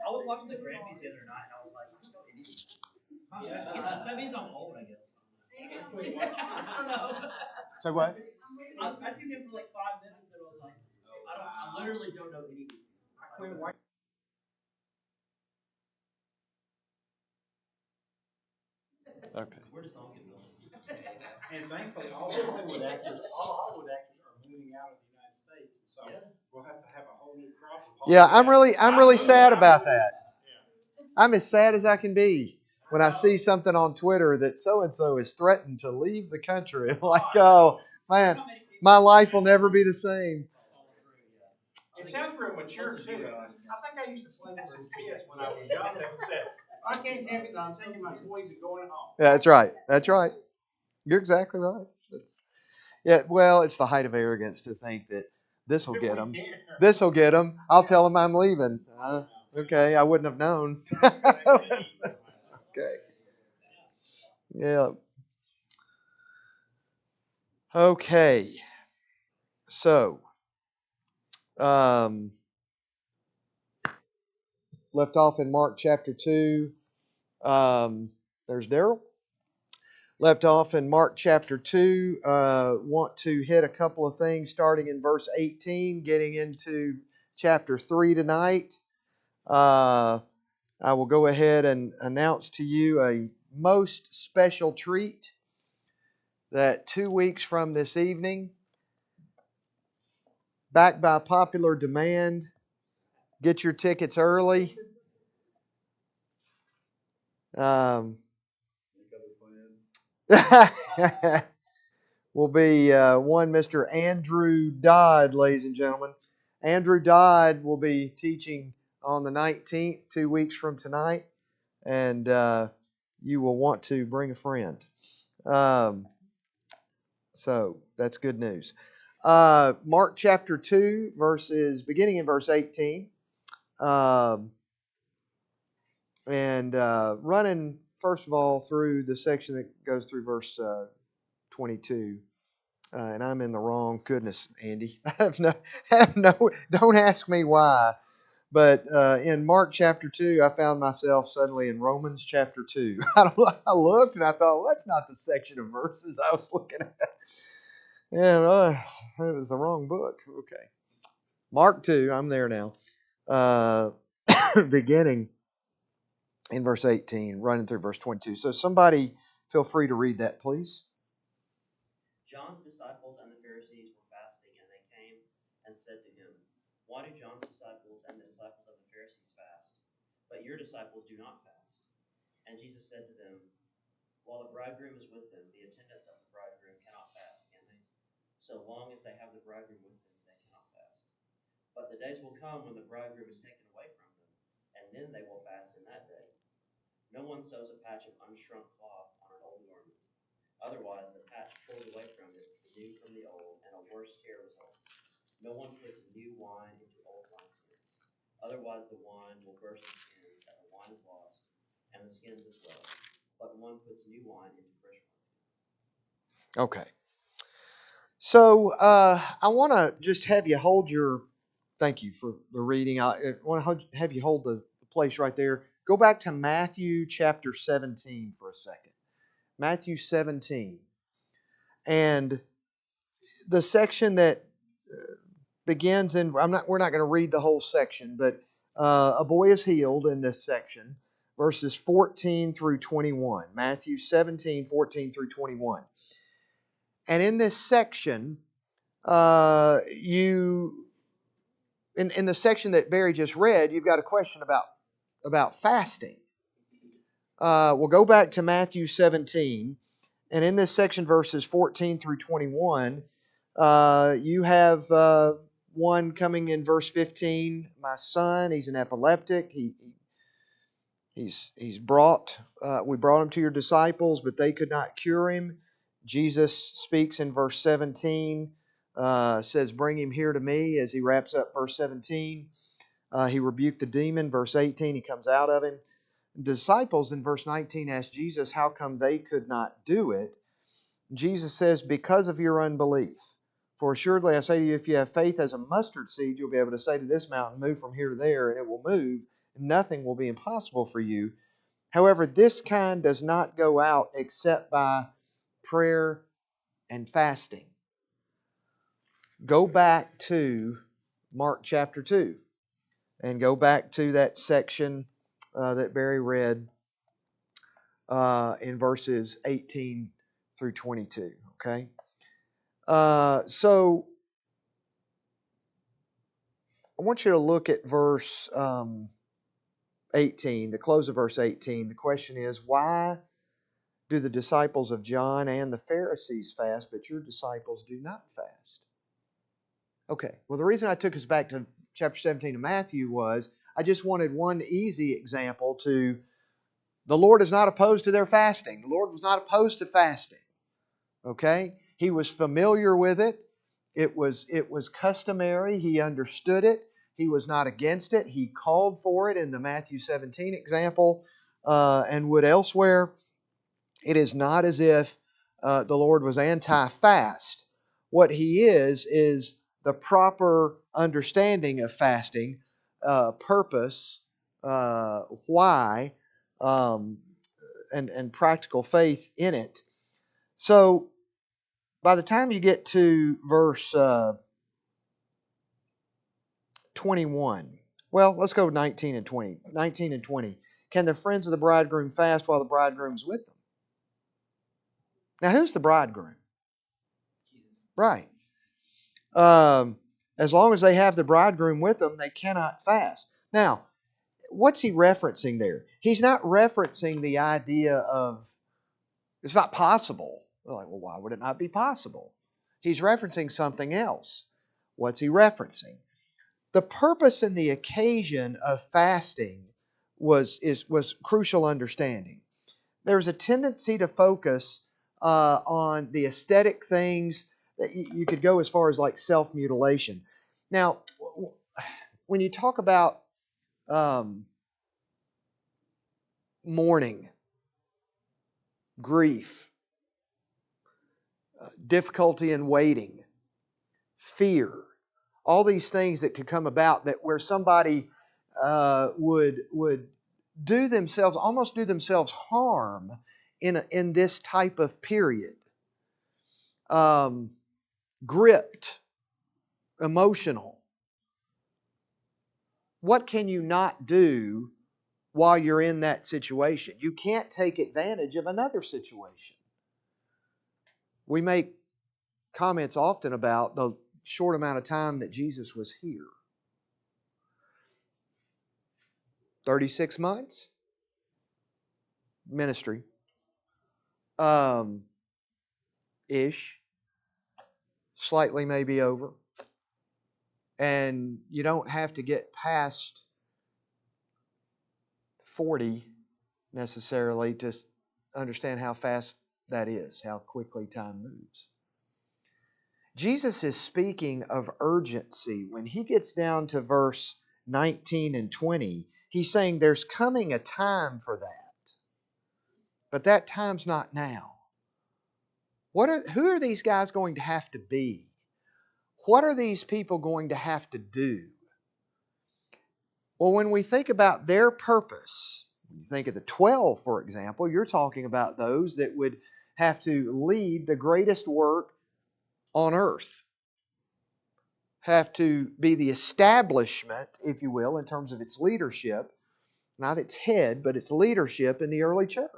I was watching the Grammys the other night, and I was like, I don't know any of these. Yeah, I guess that means I'm old, I guess. I don't know. So what? I tuned in for like 5 minutes, and I was like, I literally don't know any of these people. Okay. Where does song get built? And thankfully, all the Hollywood actors are moving out of the United States, and so we'll have to have a whole new crop of Hollywood. Yeah, I'm really sad about that. I'm as sad as I can be when I see something on Twitter that so and so is threatened to leave the country. Like, oh man, my life will never be the same. It sounds real mature too. I think I used to play with those kids when I was young. They would say, "I can't have it. I'm taking my toys and going home." Yeah, that's right. That's right. You're exactly right. Yeah, well, it's the height of arrogance to think that this will get them. This will get them. I'll tell them I'm leaving. Okay, I wouldn't have known. Okay. Yeah. Okay. So, left off in Mark chapter 2. There's Daryl. Left off in Mark chapter 2. Want to hit a couple of things starting in verse 18, getting into chapter 3 tonight. I will go ahead and announce to you a most special treat that 2 weeks from this evening, backed by popular demand, get your tickets early. Will be one Mr. Andrew Dodd, ladies and gentlemen. Andrew Dodd will be teaching on the 19th, 2 weeks from tonight, and you will want to bring a friend. So that's good news. Mark chapter 2, beginning in verse 18, and running first of all through the section that goes through verse 22. And I'm in the wrong. Goodness, Andy. Don't ask me why. But in Mark chapter 2, I found myself suddenly in Romans chapter 2. I looked and I thought, well, that's not the section of verses I was looking at. Yeah, it was the wrong book. Okay. Mark 2, I'm there now. Beginning in verse 18, running through verse 22. So somebody feel free to read that, please. John's disciples and the Pharisees were fasting, and they came and said to him, "Why do John's disciples and the disciples of the Pharisees fast, but your disciples do not fast?" And Jesus said to them, "While the bridegroom is with them, the attendants of the bridegroom cannot fast, can they? So long as they have the bridegroom with them, they cannot fast. But the days will come when the bridegroom is taken away from them, and then they will fast in that day. No one sews a patch of unshrunk cloth on an old garment. Otherwise, the patch pulls away from it the new from the old, and a worse tear results. No one puts new wine into old wineskins. Otherwise, the wine will burst the skins, and the wine is lost, and the skins as well. But one puts new wine into fresh wineskins." Okay. So I want to just have you hold your. Thank you for the reading. I want to have you hold the place right there. Go back to Matthew chapter 17 for a second. Matthew 17. And the section that begins in, we're not going to read the whole section, but a boy is healed in this section, verses 14 through 21. Matthew 17, 14 through 21. And in this section, in the section that Barry just read, you've got a question about fasting. We'll go back to Matthew 17, and in this section, verses 14 through 21, you have one coming in verse 15. My son, he's an epileptic. We brought him to your disciples, but they could not cure him. Jesus speaks in verse 17, says, "Bring him here to me," as he wraps up verse 17. He rebuked the demon. Verse 18, he comes out of him. The disciples in verse 19 asked Jesus how come they could not do it. Jesus says, "Because of your unbelief. For assuredly I say to you, if you have faith as a mustard seed, you'll be able to say to this mountain, move from here to there, and it will move, Nothing will be impossible for you. However, this kind does not go out except by prayer and fasting. Go back to Mark chapter 2 and go back to that section that Barry read in verses 18 through 22. Okay? So I want you to look at verse 18, the close of verse 18. The question is, why do the disciples of John and the Pharisees fast, but your disciples do not fast? Okay, well, the reason I took us back to chapter 17 of Matthew was I just wanted one easy example to the Lord is not opposed to their fasting. The Lord was not opposed to fasting. Okay? He was familiar with it. It was customary. He understood it. He was not against it. He called for it in the Matthew 17 example and would elsewhere. It is not as if the Lord was anti-fast. What He is the proper understanding of fasting, purpose, why, and practical faith in it. So, by the time you get to verse 21, well, let's go 19 and 20. 19 and 20. Can the friends of the bridegroom fast while the bridegroom's with them? Now, who's the bridegroom? Right. As long as they have the bridegroom with them, they cannot fast. Now, what's he referencing there? He's not referencing the idea of it's not possible. We're like, well, why would it not be possible? He's referencing something else. What's he referencing? The purpose and the occasion of fasting was crucial understanding. There's a tendency to focus on the aesthetic things. That you could go as far as like self-mutilation. Now, when you talk about mourning, grief, difficulty in waiting, fear, all these things that could come about that where somebody would almost do themselves harm in this type of period. Gripped, emotional. What can you not do while you're in that situation? You can't take advantage of another situation. We make comments often about the short amount of time that Jesus was here. 36 months ministry. Ish. Slightly maybe over. And you don't have to get past 40 necessarily to understand how fast that is, how quickly time moves. Jesus is speaking of urgency. When he gets down to verse 19 and 20, he's saying there's coming a time for that. But that time's not now. Who are these guys going to have to be? What are these people going to have to do? Well, when we think about their purpose, you think of the 12, for example, you're talking about those that would have to lead the greatest work on earth. Have to be the establishment, if you will, in terms of its leadership, not its head, but its leadership in the early church.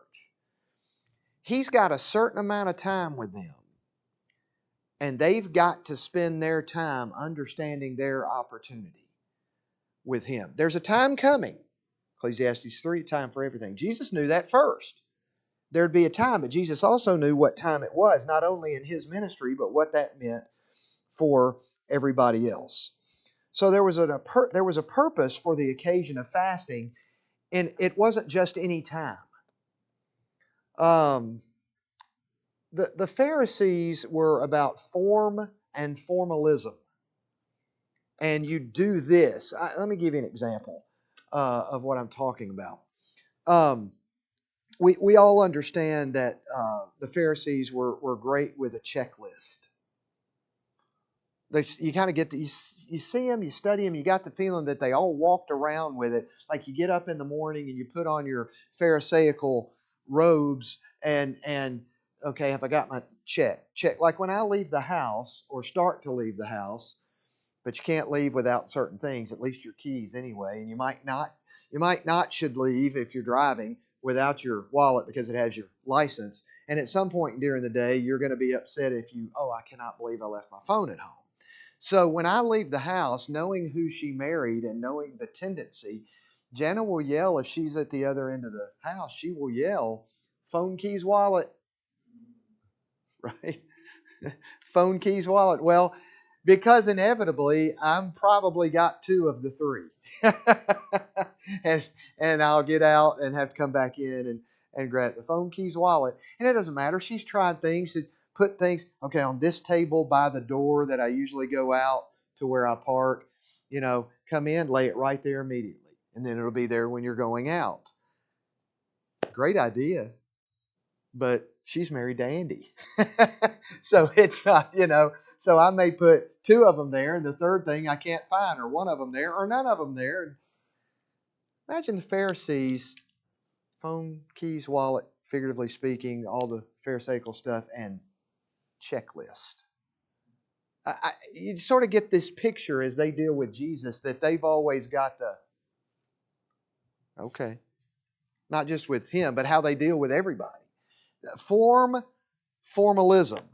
He's got a certain amount of time with them, and they've got to spend their time understanding their opportunity with Him. There's a time coming. Ecclesiastes 3, time for everything. Jesus knew that first. There'd be a time, but Jesus also knew what time it was, not only in His ministry, but what that meant for everybody else. So there was a purpose for the occasion of fasting, and it wasn't just any time. The Pharisees were about form and formalism. And you do this. Let me give you an example of what I'm talking about. We all understand that the Pharisees were great with a checklist. You kind of get you see them, you study them, you got the feeling that they all walked around with it. Like you get up in the morning and you put on your Pharisaical robes and okay, have I got my check? Like when I leave the house or start to leave the house, but you can't leave without certain things, at least your keys anyway. And you might not should leave if you're driving without your wallet because it has your license. And at some point during the day, you're going to be upset if I cannot believe I left my phone at home. So when I leave the house, knowing who she married and knowing the tendency, Jana will yell if she's at the other end of the house. She will yell, "Phone, keys, wallet," right? Phone, keys, wallet. Well, because inevitably I'm probably got two of the three. and and I'll get out and have to come back in and grab the phone, keys, wallet. And it doesn't matter. She's tried things to put things, okay, on this table by the door that I usually go out to where I park, come in, lay it right there immediately. And then it'll be there when you're going out. Great idea. But she's married to Andy. So it's not, so I may put two of them there and the third thing I can't find, or one of them there, or none of them there. Imagine the Pharisees, phone, keys, wallet, figuratively speaking, all the Pharisaical stuff, and checklist. You sort of get this picture as they deal with Jesus that they've always got okay, not just with him, but how they deal with everybody. Formalism.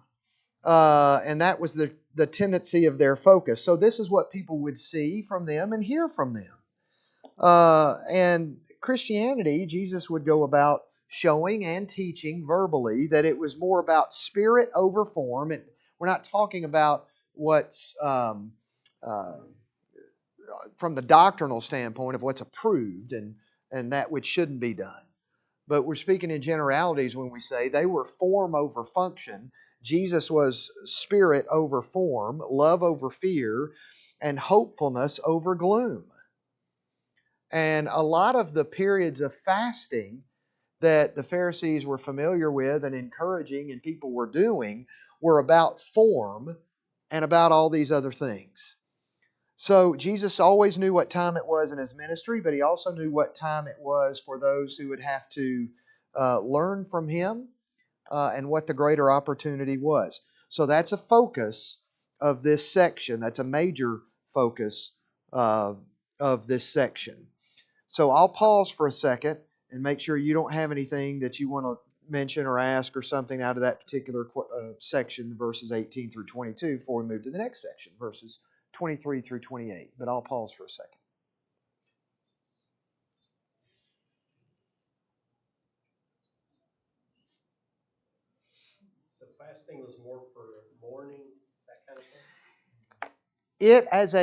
And that was the tendency of their focus. So this is what people would see from them and hear from them. And Christianity, Jesus would go about showing and teaching verbally that it was more about spirit over form. And we're not talking about what's from the doctrinal standpoint of what's approved and that which shouldn't be done. But we're speaking in generalities when we say they were form over function. Jesus was spirit over form, love over fear, and hopefulness over gloom. And a lot of the periods of fasting that the Pharisees were familiar with and encouraging and people were doing were about form and about all these other things. So Jesus always knew what time it was in his ministry, but he also knew what time it was for those who would have to learn from him and what the greater opportunity was. So that's a focus of this section. That's a major focus of this section. So I'll pause for a second and make sure you don't have anything that you want to mention or ask or something out of that particular section, verses 18 through 22, before we move to the next section, verses 23 through 28. But I'll pause for a second. So fasting was more for mourning, that kind of thing? It as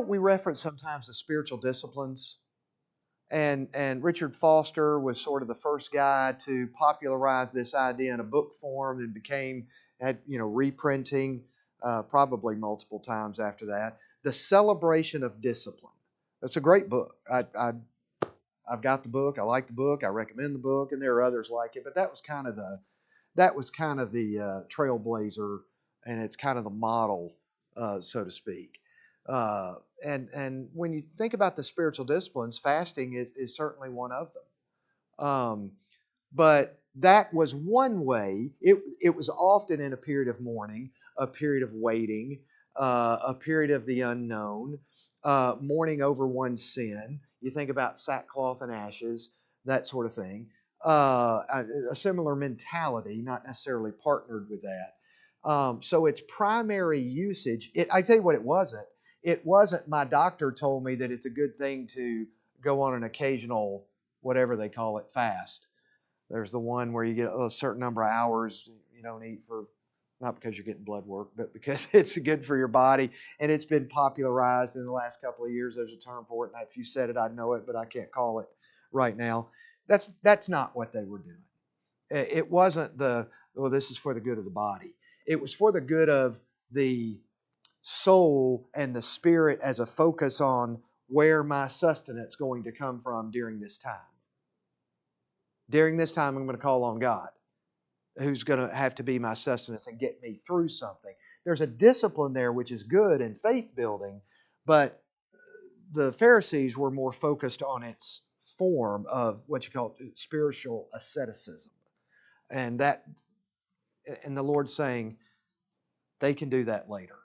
we reference sometimes the spiritual disciplines. And Richard Foster was sort of the first guy to popularize this idea in a book form and had reprinting probably multiple times after that. The Celebration of Discipline. It's a great book. I've got the book. I like the book. I recommend the book, and there are others like it. But that was kind of the trailblazer, and it's kind of the model, so to speak. And when you think about the spiritual disciplines, fasting is certainly one of them. But that was one way. It was often in a period of mourning, a period of waiting, a period of the unknown, mourning over one's sin. You think about sackcloth and ashes, that sort of thing. A similar mentality, not necessarily partnered with that. So its primary usage, I tell you what it wasn't. It wasn't my doctor told me that it's a good thing to go on an occasional, whatever they call it, fast. There's the one where you get a certain number of hours you don't eat for, not because you're getting blood work, but because it's good for your body. And it's been popularized in the last couple of years. There's a term for it. And if you said it, I'd know it, but I can't call it right now. That's not what they were doing. It wasn't this is for the good of the body. It was for the good of the soul and the spirit as a focus on where my sustenance is going to come from during this time. During this time, I'm going to call on God, who's going to have to be my sustenance and get me through something. there's a discipline there which is good and faith building, but the Pharisees were more focused on its form of what you call spiritual asceticism. And the Lord's saying they can do that later.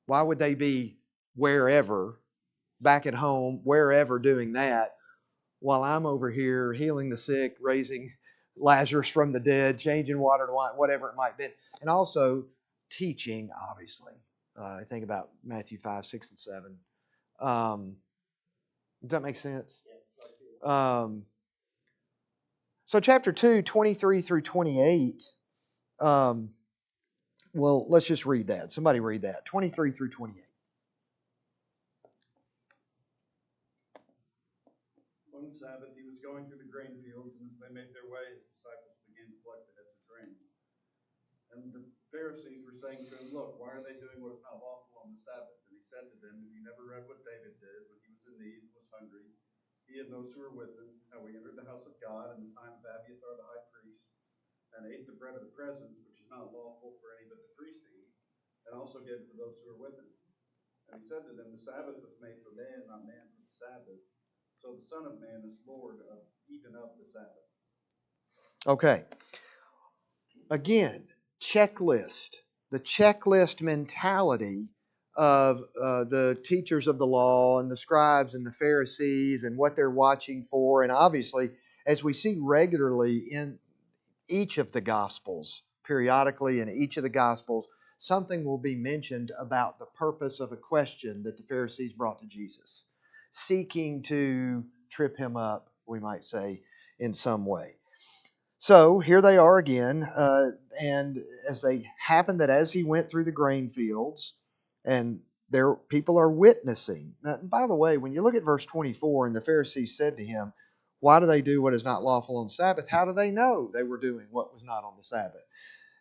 Why would they be wherever, back at home, wherever doing that, while I'm over here healing the sick, raising Lazarus from the dead, changing water to wine, whatever it might be, and also teaching, obviously. I think about Matthew 5, 6, and 7. Does that make sense? So chapter 2, 23 through 28, well, let's just read that. Somebody read that. 23 through 28. One Sabbath he was going through the grain fields, and as they made their way, his disciples began to collect the heads of grain. And the Pharisees were saying to him, "Look, why are they doing what is not lawful on the Sabbath?" And he said to them, "Have you never read what David did when he was in need and was hungry? He and those who were with him, how he entered the house of God in the time of Abiathar the high priest, and ate the bread of the presence, which is not lawful for any but the priest to eat, and also gave it to those who were with him. And he said to them, The Sabbath was made for man, not man for the Sabbath. So the Son of Man is Lord of even of the Sabbath." Okay. Again, checklist. The checklist mentality of the teachers of the law and the scribes and the Pharisees and what they're watching for. And obviously, as we see regularly in each of the Gospels, periodically in each of the Gospels, something will be mentioned about the purpose of a question that the Pharisees brought to Jesus, seeking to trip him up, we might say, in some way. So here they are again, and as they happened that as he went through the grain fields, and there people are witnessing. Now, by the way, when you look at verse 24, and the Pharisees said to him, "Why do they do what is not lawful on Sabbath?" How do they know they were doing what was not on the Sabbath?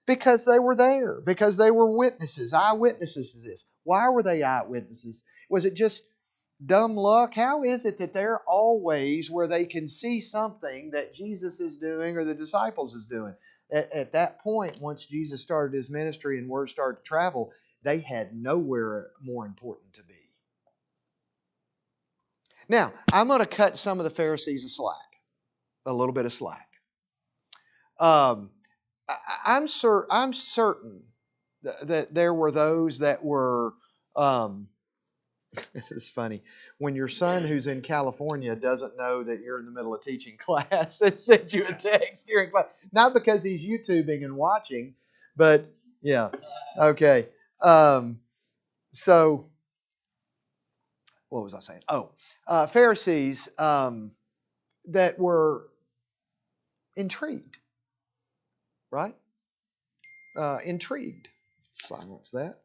Because they were there, because they were witnesses, eyewitnesses to this. Why were they eyewitnesses? Was it just dumb luck? How is it that they're always where they can see something that Jesus is doing or the disciples is doing? At that point, once Jesus started his ministry and word started to travel, they had nowhere more important to be. Now, I'm going to cut some of the Pharisees a little bit of slack. I'm certain that there were those that were. It's funny when your son who's in California doesn't know that you're in the middle of teaching class and sends you a text during class. Not because he's YouTubing and watching, but yeah. Okay. So what was I saying? Pharisees that were intrigued, right? Intrigued. Silence that.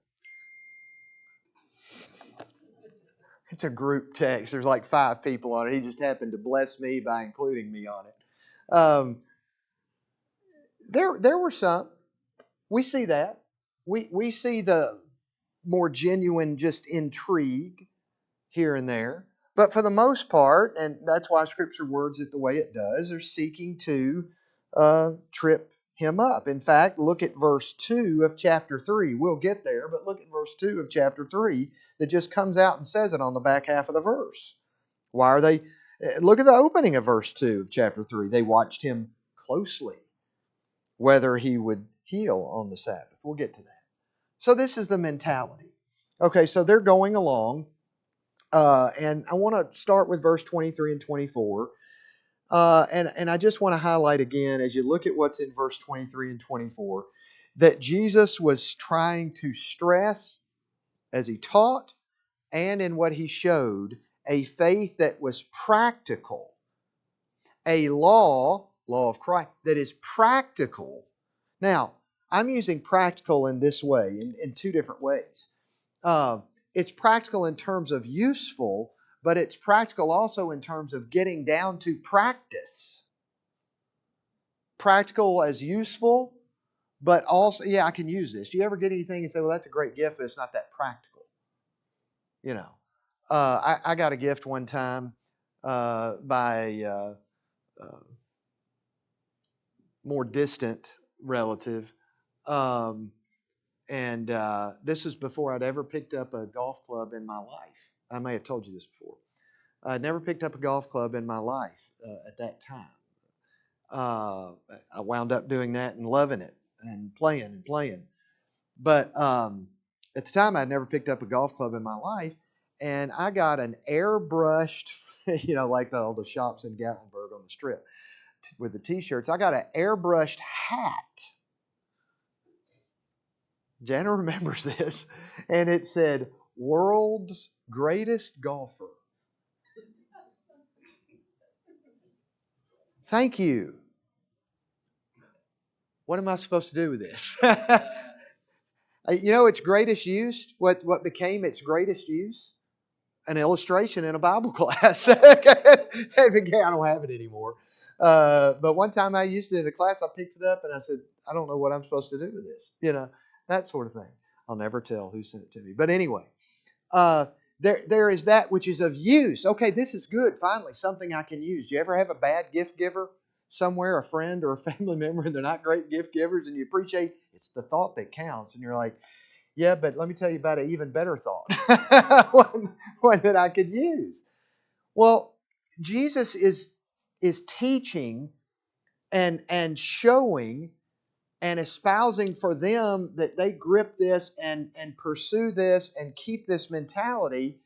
It's a group text. There's like 5 people on it. He just happened to bless me by including me on it. There were some. We see that. We see the more genuine just intrigue here and there. But for the most part, and that's why Scripture words it the way it does, they're seeking to trip him up. In fact, look at verse 2 of chapter 3. We'll get there, but look at verse 2 of chapter 3 that just comes out and says it on the back half of the verse. Why are they? Look at the opening of verse 2 of chapter 3. They watched him closely, whether he would heal on the Sabbath. We'll get to that. So this is the mentality. Okay, so they're going along, and I want to start with verse 23 and 24. And I just want to highlight again, as you look at what's in verse 23 and 24, that Jesus was trying to stress, as he taught and in what he showed, a faith that was practical, a law of Christ, that is practical. Now, I'm using practical in this way, in 2 different ways. It's practical in terms of useful, but it's practical also in terms of getting down to practice. Practical as useful, but also, yeah, I can use this. Do you ever get anything and say, well, that's a great gift, but it's not that practical? You know, I got a gift one time by a more distant relative. And this was before I'd ever picked up a golf club in my life. I may have told you this before. I'd never picked up a golf club in my life at that time. I wound up doing that and loving it and playing and playing. But at the time, I'd never picked up a golf club in my life, and I got an airbrushed, like the shops in Gatlinburg on the Strip with the T-shirts. I got an airbrushed hat. Jana remembers this, and it said, "World's Greatest Golfer." Thank you. What am I supposed to do with this? Its greatest use, what became its greatest use? An illustration in a Bible class. I don't have it anymore. But one time I used it in a class, I picked it up and I said, I don't know what I'm supposed to do with this. That sort of thing. I'll never tell who sent it to me. But anyway, there is that which is of use. Okay, this is good. Finally, something I can use. Do you ever have a bad gift giver somewhere, a friend or a family member, and they're not great gift givers, and you appreciate it's the thought that counts, and you're like, yeah, but let me tell you about an even better thought, one that I could use. Well, Jesus is teaching and showing and espousing for them that they grip this and pursue this and keep this mentality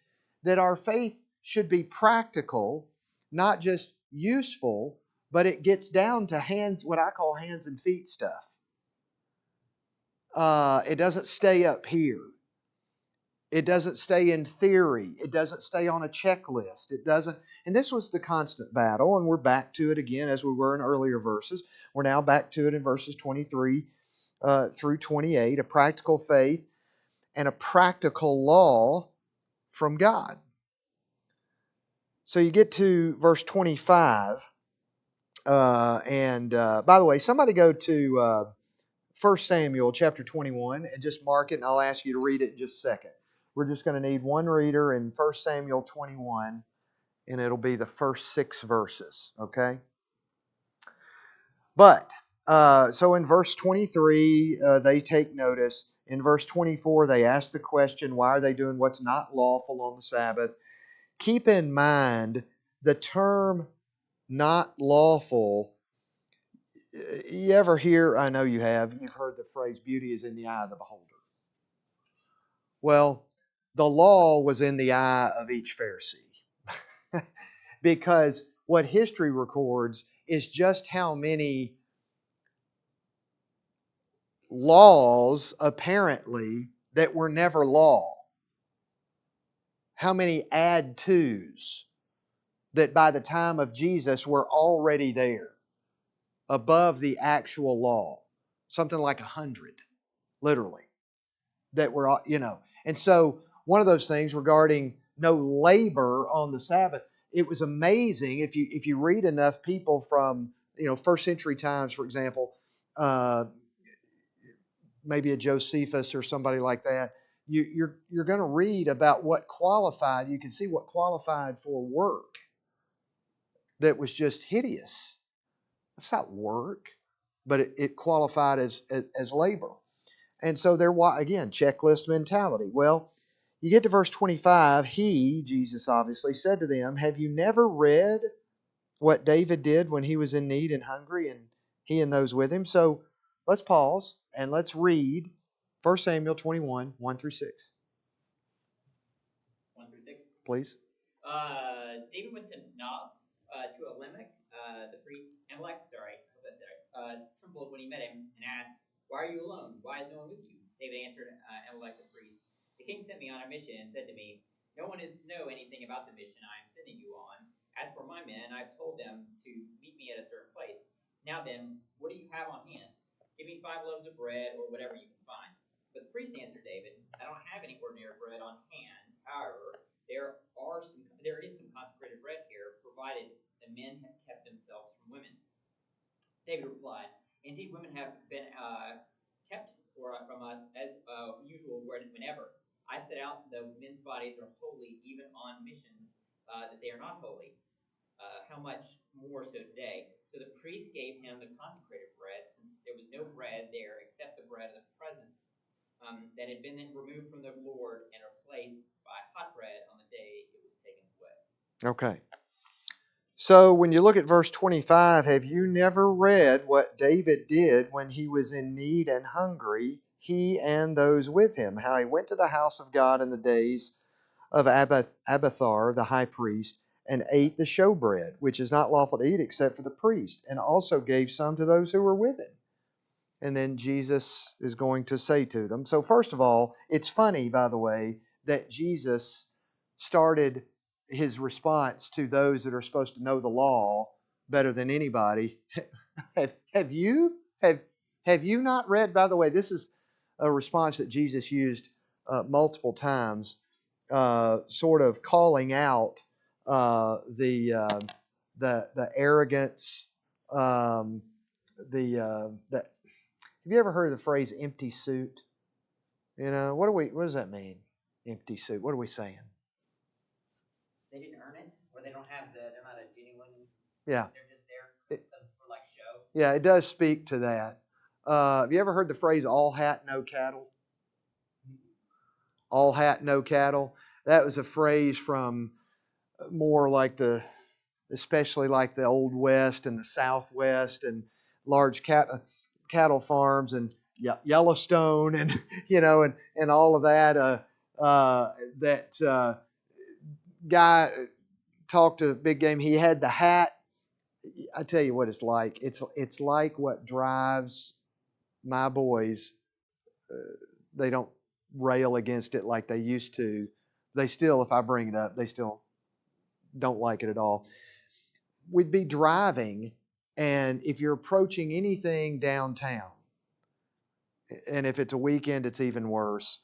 that our faith should be practical, not just useful, but it gets down to what I call hands and feet stuff. It doesn't stay up here. It doesn't stay in theory. It doesn't stay on a checklist. It doesn't. And this was the constant battle, and we're back to it again as we were in earlier verses. We're now back to it in verses 23 through 28, a practical faith and a practical law from God. So you get to verse 25, and by the way, somebody go to 1 Samuel chapter 21 and just mark it, and I'll ask you to read it in just a second. We're just going to need one reader in 1 Samuel 21, and it'll be the first 6 verses, okay? But, so in verse 23, they take notice. In verse 24, they ask the question, why are they doing what's not lawful on the Sabbath? Keep in mind, the term not lawful, you ever hear, I know you have, you've heard the phrase, beauty is in the eye of the beholder. Well, the law was in the eye of each Pharisee. Because what history records is just how many laws, apparently, that were never law. How many add tos that by the time of Jesus were already there, above the actual law. Something like 100, literally, that were, And so, one of those things regarding no labor on the Sabbath, it was amazing if you read enough people from, first century times, for example, maybe a Josephus or somebody like that, you're going to read about what qualified. You can see what qualified for work that was just hideous. That's not work, but it qualified as labor. And so there, again, checklist mentality. Well, you get to verse 25. Jesus obviously, said to them, have you never read what David did when he was in need and hungry, and he and those with him? So let's pause and let's read 1 Samuel 21, 1 through 6. 1 through 6. Please. David went to Nob, to Elimelech, the priest. Amalek, sorry, I hope that's right. Trembled when he met him and asked, why are you alone? Why is no one with you? David answered Amalek the priest, the king sent me on a mission and said to me, no one is to know anything about the mission I am sending you on. As for my men, I've told them to meet me at a certain place. Now then, what do you have on hand? Give me 5 loaves of bread or whatever you can find. But the priest answered David, I don't have any ordinary bread on hand. However, there is some consecrated bread here, provided the men have kept themselves from women. David replied, indeed, women have been kept from us as usual whenever. I set out the men's bodies are holy even on missions that they are not holy. How much more so today? So the priest gave him the consecrated bread, since there was no bread there except the bread of the presence. that had been removed from the Lord and replaced by hot bread on the day it was taken away. Okay. So when you look at verse 25, have you never read what David did when he was in need and hungry, he and those with him? How he went to the house of God in the days of Abiathar, the high priest, and ate the showbread, which is not lawful to eat except for the priest, and also gave some to those who were with him. And then Jesus is going to say to them. So first of all, it's funny, by the way, that Jesus started his response to those that are supposed to know the law better than anybody. Have you not read? By the way, this is a response that Jesus used multiple times, sort of calling out the arrogance, the have you ever heard of the phrase empty suit? You know, what does that mean? Empty suit. What are we saying? They didn't earn it, or they don't have they're not a genuine. Yeah. They're just there for like show. Yeah, it does speak to that. Have you ever heard the phrase all hat, no cattle? All hat, no cattle. That was a phrase from more like especially like the Old West and the Southwest and large cattle farms and Yellowstone and and all of that. That guy talked to Big Game. He had the hat. I tell you what it's like. It's like what drives my boys. They don't rail against it like they used to. They still, if I bring it up, they still don't like it at all. We'd be driving, and if you're approaching anything downtown, and if it's a weekend, it's even worse.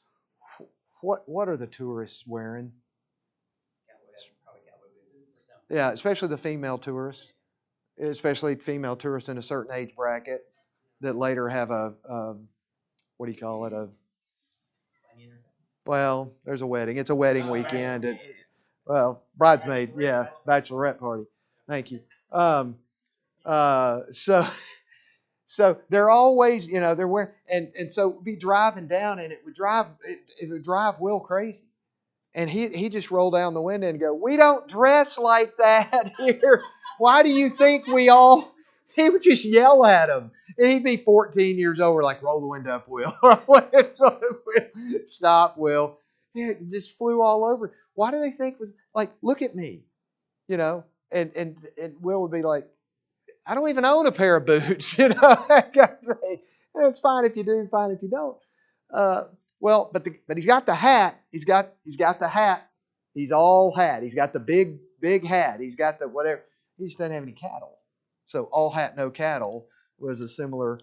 What are the tourists wearing? Probably cowboy boots or something. Yeah, especially the female tourists, especially female tourists in a certain age bracket that later have a what do you call it? Well, there's a wedding. It's a wedding weekend. Well, bridesmaid, yeah, bachelorette party. Thank you. So they're always, they're wearing, and so be driving down, and it would drive Will crazy. And he just rolled down the window and go, "We don't dress like that here. Why do you think we all?" He would just yell at him. And he'd be 14 years old. We're like, "Roll the window up, Will. Stop, Will." It just flew all over. Why do they think, like, look at me, And Will would be like, "I don't even own a pair of boots," that kind of thing. And it's fine if you do, fine if you don't. Well, but he's got the hat. He's got the hat. He's all hat. He's got the big hat. He's got the whatever. He just doesn't have any cattle. So all hat, no cattle was a similar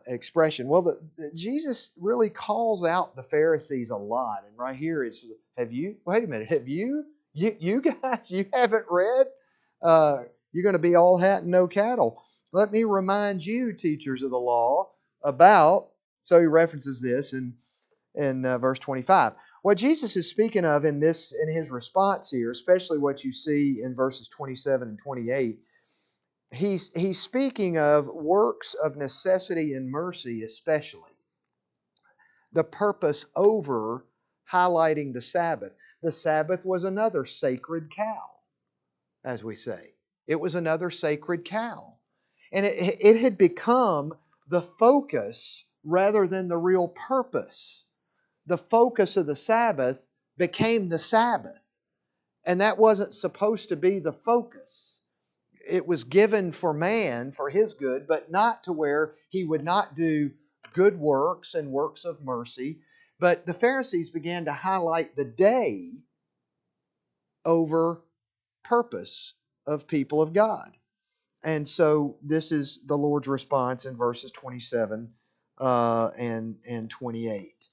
expression. Well, Jesus really calls out the Pharisees a lot, and right here is, have you? Wait a minute, have you? You guys, you haven't read? You're going to be all hat and no cattle. Let me remind you, teachers of the law, about. So he references this in verse 25. What Jesus is speaking of in his response here, especially what you see in verses 27 and 28, he's speaking of works of necessity and mercy, especially the purpose over highlighting the Sabbath. The Sabbath was another sacred cow, as we say. It was another sacred cow. And it had become the focus rather than the real purpose. The focus of the Sabbath became the Sabbath. And that wasn't supposed to be the focus. It was given for man, for his good, but not to where he would not do good works and works of mercy. But the Pharisees began to highlight the day over purpose of people of God. And so this is the Lord's response in verses 27 and 28.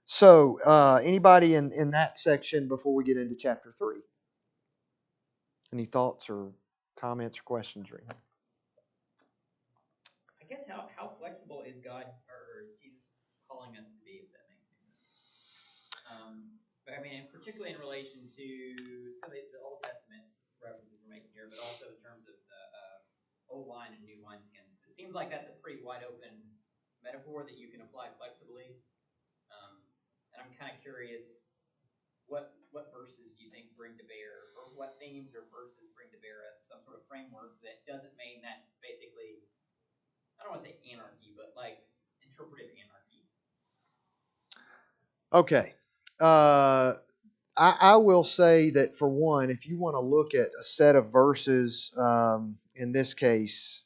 So anybody in that section before we get into chapter 3? Any thoughts or comments or questions? I guess how flexible is God or is Jesus calling us to be, if that makes any sense? But I mean, particularly in relation to some of the Old Testament references we're making here, but also in terms of the old wine and new wineskins. It seems like that's a pretty wide open metaphor that you can apply flexibly. kind of curious, what verses do you think bring to bear, or what themes or verses bring to bear as some sort of framework that doesn't mean that's basically, I don't want to say anarchy, but like interpretive anarchy. Okay. I will say that for one, if you want to look at a set of verses, in this case,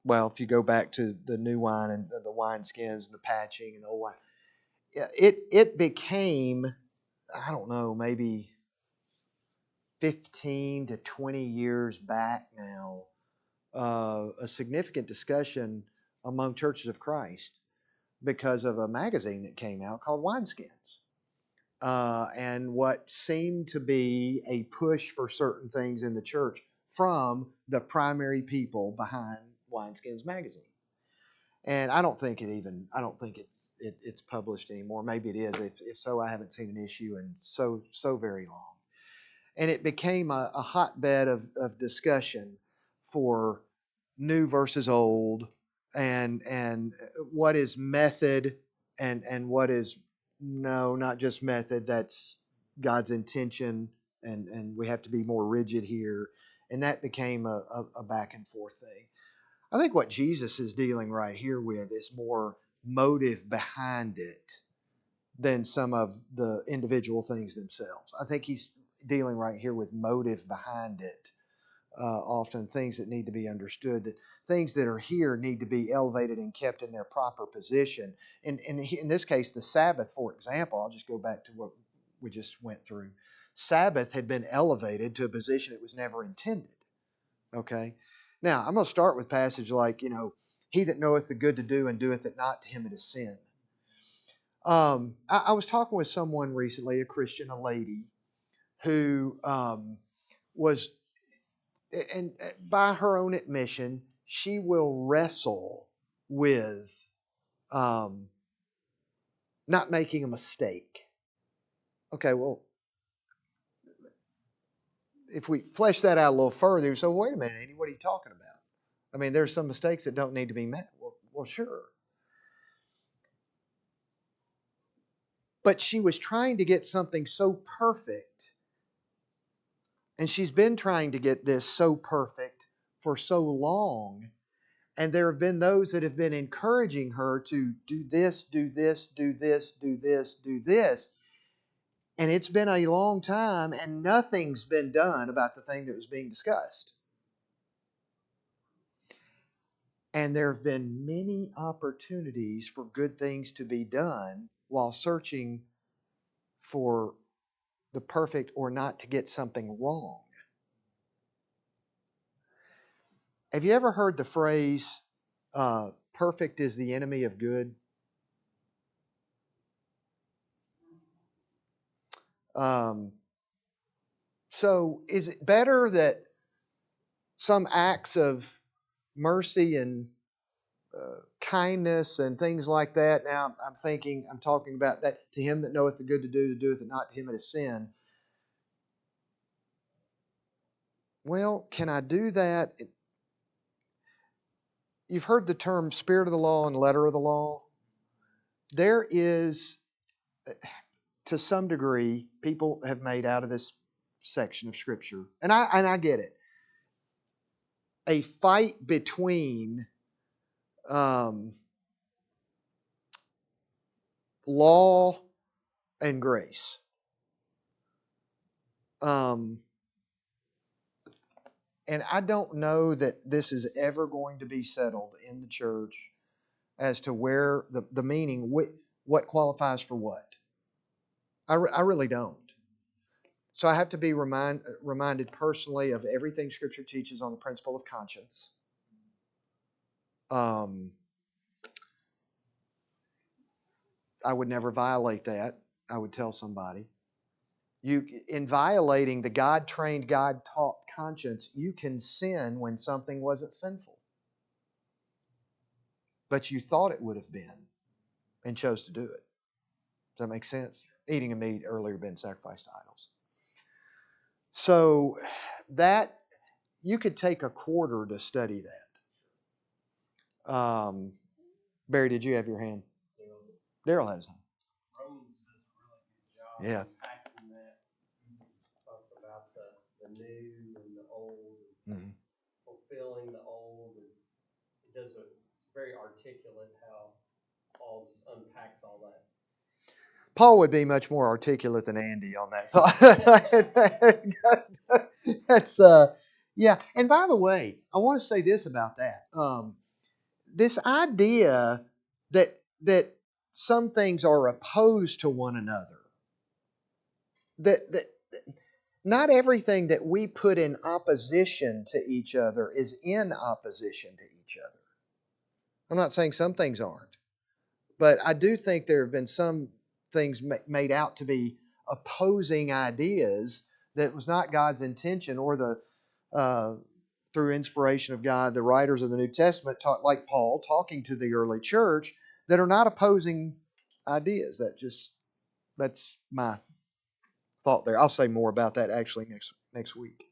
well, if you go back to the new wine and the wine skins and the patching and the old wine, it became, I don't know, maybe 15 to 20 years back now, a significant discussion among churches of Christ because of a magazine that came out called Wineskins. And what seemed to be a push for certain things in the church from the primary people behind Wineskins magazine. And I don't think it's published anymore. Maybe it is. If so, I haven't seen an issue in so very long. And it became a hotbed of discussion for new versus old, and what is method, and what is, no, not just method, that's God's intention, and we have to be more rigid here. And that became a back and forth thing. I think what Jesus is dealing right here with is more motive behind it than some of the individual things themselves. I think he's dealing right here with motive behind it. Often things that need to be understood, that things that are here need to be elevated and kept in their proper position. And in this case, the Sabbath, for example, I'll just go back to what we just went through. Sabbath had been elevated to a position it was never intended. Okay? Now, I'm going to start with passage like, he that knoweth the good to do and doeth it not, to him it is sin. I was talking with someone recently, a Christian, a lady, who was, and by her own admission, she will wrestle with not making a mistake. Okay, well, if we flesh that out a little further, so wait a minute, Andy, what are you talking about? I mean, there's some mistakes that don't need to be made. Well, sure. But she was trying to get something so perfect, and she's been trying to get this so perfect for so long. And there have been those that have been encouraging her to do this, do this, do this, do this, do this. And it's been a long time, and nothing's been done about the thing that was being discussed. And there have been many opportunities for good things to be done while searching for the perfect, or not to get something wrong. Have you ever heard the phrase, perfect is the enemy of good? So is it better that some acts of mercy and kindness and things like that? Now, I'm talking about that, to him that knoweth the good to do, doeth it not, to him it is sin. Well, can I do that? You've heard the term spirit of the law and letter of the law. There is, to some degree, people have made out of this section of Scripture, and I get it, a fight between law and grace. And I don't know that this is ever going to be settled in the church as to where the meaning, what qualifies for what. I really don't. So I have to be reminded personally of everything Scripture teaches on the principle of conscience. I would never violate that. I would tell somebody. In violating the God-trained, God-taught conscience, you can sin when something wasn't sinful, but you thought it would have been and chose to do it. Does that make sense? Eating a meat earlier been sacrificed to idols. So that, you could take a quarter to study that. Barry, did you have your hand? Daryl had his hand. Romans does a really good job Yeah. unpacking that. Talks about the new and the old, Mhm. fulfilling the old, and it does it's very articulate how Paul just unpacks all that. Paul would be much more articulate than Andy on that thought. That's yeah. And by the way, I want to say this about that. This idea that some things are opposed to one another. That not everything that we put in opposition to each other is in opposition to each other. I'm not saying some things aren't, but I do think there have been some things made out to be opposing ideas that was not God's intention, or the through inspiration of God, the writers of the New Testament, like Paul, talking to the early church, that are not opposing ideas. That's my thought there. I'll say more about that actually next week.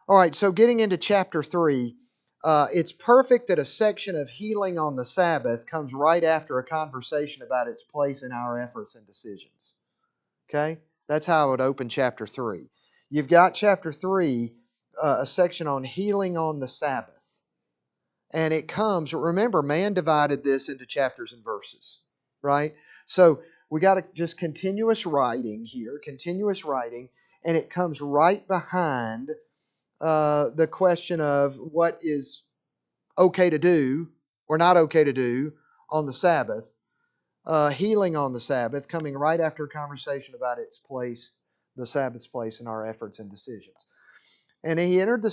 All right, so getting into chapter 3, it's perfect that a section of healing on the Sabbath comes right after a conversation about its place in our efforts and decisions. Okay? That's how I would open chapter 3. You've got chapter 3, a section on healing on the Sabbath. And it comes, remember, man divided this into chapters and verses, right? So we got just continuous writing here, and it comes right behind the question of what is okay to do or not okay to do on the Sabbath. Healing on the Sabbath, coming right after a conversation about its place, the Sabbath's place in our efforts and decisions. And he entered the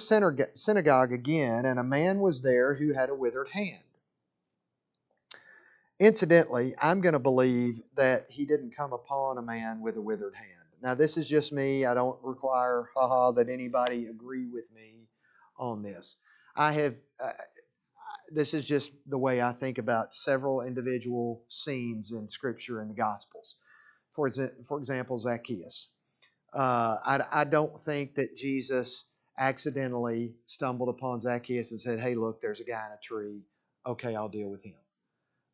synagogue again, and a man was there who had a withered hand. Incidentally, I'm going to believe that he didn't come upon a man with a withered hand. Now, this is just me. I don't require, that anybody agree with me on this. I have, this is just the way I think about several individual scenes in Scripture and the Gospels. For example, Zacchaeus. I don't think that Jesus accidentally stumbled upon Zacchaeus and said, "Hey, look, there's a guy in a tree. Okay, I'll deal with him."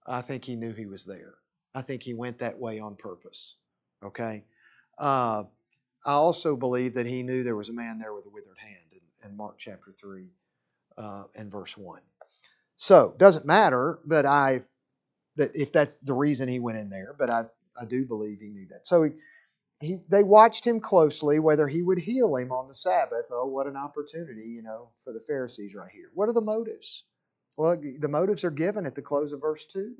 I think he knew he was there. I think he went that way on purpose. Okay? I also believe that he knew there was a man there with a withered hand in Mark chapter 3 and verse 1. So, doesn't matter, but that if that's the reason he went in there, but I do believe he knew that. So they watched him closely, whether he would heal him on the Sabbath. Oh, what an opportunity, for the Pharisees right here. What are the motives? Well, the motives are given at the close of verse 2.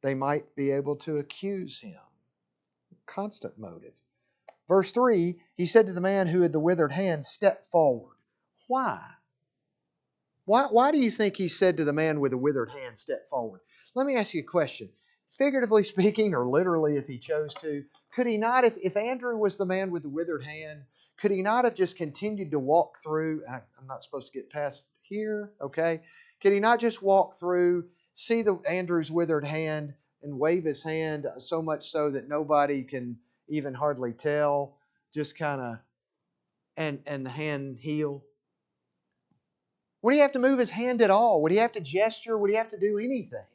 They might be able to accuse him. Constant motive. Verse 3, he said to the man who had the withered hand, "Step forward." Why? Why do you think he said to the man with the withered hand, "Step forward"? Let me ask you a question. Figuratively speaking, or literally if he chose to, could he not, if Andrew was the man with the withered hand, could he not have just continued to walk through? I'm not supposed to get past here, okay? Could he not just walk through, see Andrew's withered hand, and wave his hand so much so that nobody can even hardly tell, just kind of, and the hand heal? Would he have to move his hand at all? Would he have to gesture? Would he have to do anything?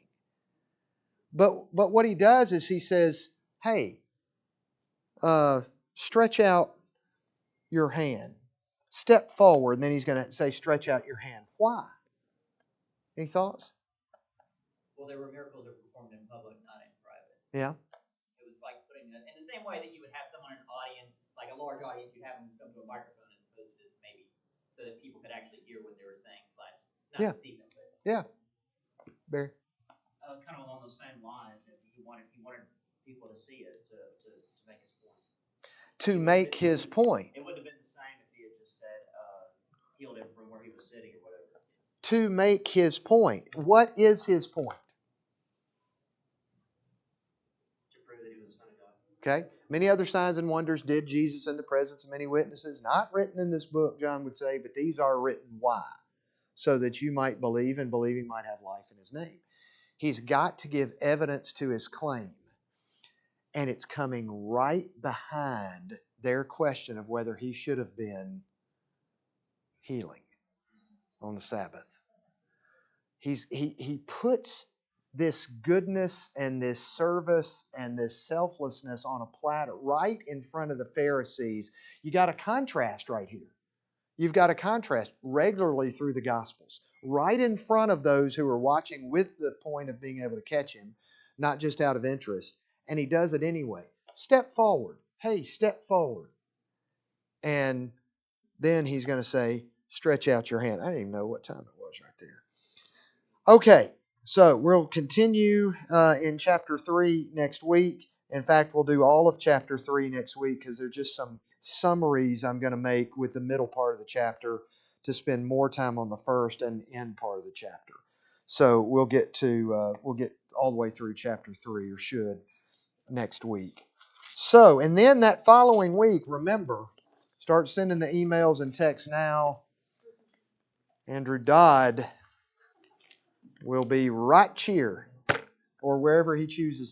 But what he does is he says, "Hey, stretch out your hand. Step forward." And then he's going to say, "Stretch out your hand." Why? Any thoughts? Well, there were miracles that were performed in public, not in private. Yeah. It was like putting in the same way that you would have someone in an audience, like a large audience, you'd have them come to a microphone as opposed to just maybe so that people could actually hear what they were saying / not Yeah. see them. But Yeah. Barry. Kind of along those same lines, that he wanted people to see it to make his point. To make his point. It wouldn't have been the same if he had just said, healed him from where he was sitting or whatever. To make his point. What is his point? To prove that he was the Son of God. Okay. Many other signs and wonders did Jesus in the presence of many witnesses. Not written in this book, John would say, but these are written. Why? So that you might believe, and believing might have life in his name. He's got to give evidence to his claim. And it's coming right behind their question of whether he should have been healing on the Sabbath. He puts this goodness and this service and this selflessness on a platter right in front of the Pharisees. You got a contrast right here. You've got a contrast regularly through the Gospels, right in front of those who are watching with the point of being able to catch him, not just out of interest. And he does it anyway. Step forward. Hey, step forward. And then he's going to say, stretch out your hand. I didn't even know what time it was right there. Okay, so we'll continue in chapter 3 next week. In fact, we'll do all of chapter 3 next week because there's just some summaries I'm going to make with the middle part of the chapter to spend more time on the first and end part of the chapter. So we'll get all the way through chapter 3, or should, next week. So, and then that following week, remember, start sending the emails and texts now. Andrew Dodd will be right here or wherever he chooses to.